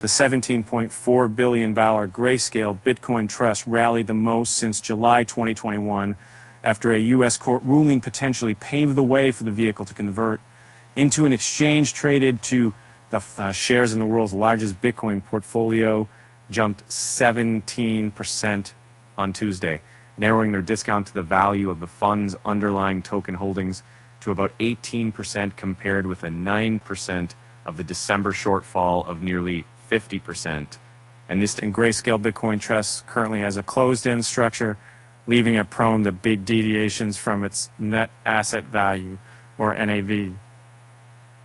The $17.4 billion Grayscale Bitcoin Trust rallied the most since July 2021 after a U.S. court ruling potentially paved the way for the vehicle to convert into an exchange traded to the shares in the world's largest Bitcoin portfolio jumped 17% on Tuesday, narrowing their discount to the value of the fund's underlying token holdings to about 18% compared with a 9% of the December shortfall of nearly 50%. And Grayscale Bitcoin Trust currently has a closed-end structure, leaving it prone to big deviations from its net asset value, or NAV.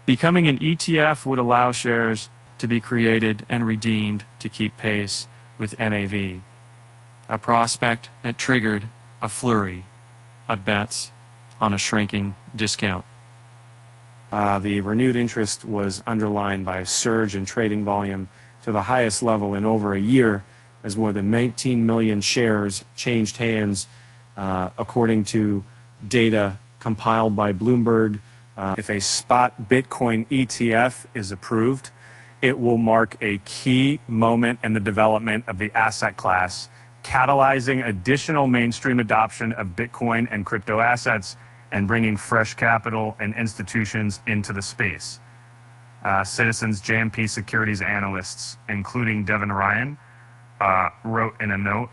Becoming an ETF would allow shares to be created and redeemed to keep pace with NAV, a prospect that triggered a flurry of bets on a shrinking discount. The renewed interest was underlined by a surge in trading volume to the highest level in over a year, as more than 19 million shares changed hands, according to data compiled by Bloomberg. If a spot Bitcoin ETF is approved, it will mark a key moment in the development of the asset class, catalyzing additional mainstream adoption of Bitcoin and crypto assets and bringing fresh capital and institutions into the space. Citizens JMP Securities analysts, including Devin Ryan, wrote in a note,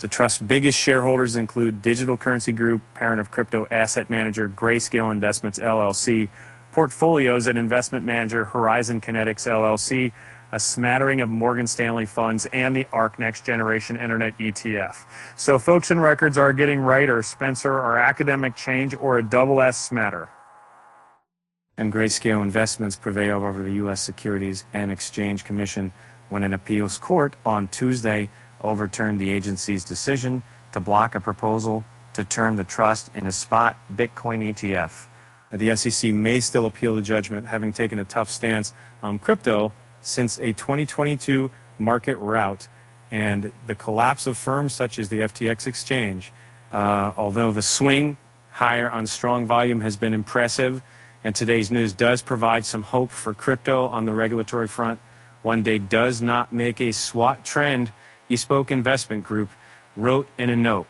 the Trust's biggest shareholders include Digital Currency Group, parent of crypto asset manager Grayscale Investments LLC, portfolios and investment manager Horizon Kinetics LLC, a smattering of Morgan Stanley funds, and the ARK Next Generation Internet ETF. So folks and records are getting right, or Spencer, or academic change, or a double S smatter. And Grayscale Investments prevailed over the U.S. Securities and Exchange Commission when an appeals court on Tuesday overturned the agency's decision to block a proposal to turn the trust into a spot Bitcoin ETF. The SEC may still appeal the judgment, having taken a tough stance on crypto since a 2022 market rout and the collapse of firms such as the FTX exchange. Although the swing higher on strong volume has been impressive, and today's news does provide some hope for crypto on the regulatory front, one day does not make a SWAT trend, Bespoke Investment Group wrote in a note.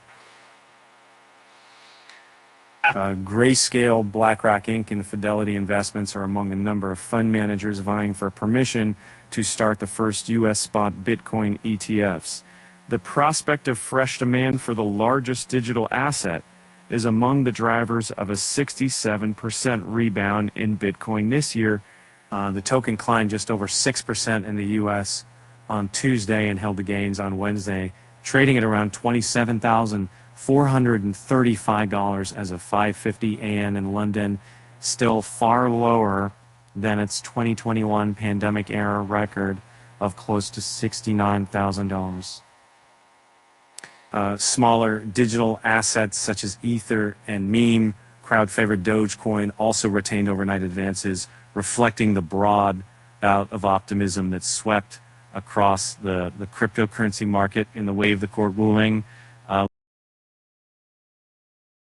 Grayscale, BlackRock Inc., and Fidelity Investments are among a number of fund managers vying for permission to start the first U.S. spot Bitcoin ETFs. The prospect of fresh demand for the largest digital asset is among the drivers of a 67% rebound in Bitcoin this year. The token climbed just over 6% in the U.S. on Tuesday and held the gains on Wednesday, trading at around $27,435 as of 5:50 a.m. in London, still far lower than its 2021 pandemic-era record of close to $69,000. Smaller digital assets such as Ether and Meme, crowd-favored Dogecoin, also retained overnight advances, reflecting the broad bout of optimism that swept across the cryptocurrency market in the wake of the court ruling.